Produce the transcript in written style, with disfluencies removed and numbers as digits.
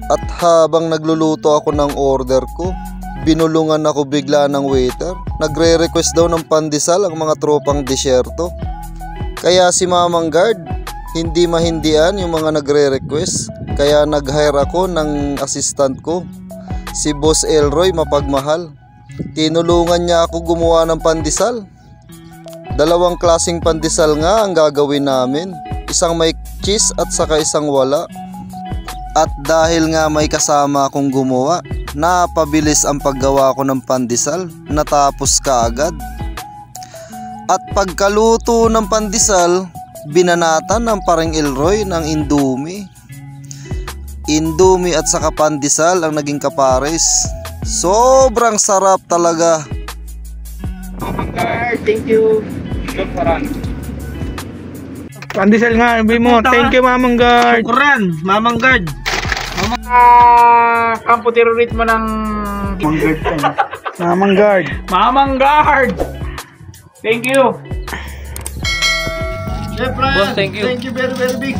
At habang nagluluto ako ng order ko, binulungan ako bigla ng waiter. Nagre-request daw ng pandesal ang mga tropang disyerto. Kaya si Mamang Guard, hindi mahindian yung mga nagre-request. Kaya nag-hire ako ng assistant ko, si Boss Elroy Mapagmahal. Tinulungan niya ako gumawa ng pandesal. Dalawang klaseng pandesal nga ang gagawin namin. Isang may cheese at saka isang wala. At dahil nga may kasama akong gumawa, napabilis ang paggawa ko ng pandesal, natapos kaagad. At pagkaluto ng pandesal, binanatan ng Paring Elroy ng Indomie. Indomie at saka pandesal ang naging kapares. Sobrang sarap talaga. Thank you. Pandesal nga, sabi mo. Thank you, Mamang Guard. Kuran, Mamang Guard. Kampo terrorist mo ng Mamang Guard. Mamang Guard. Thank you. Boss, thank you. Thank you very big.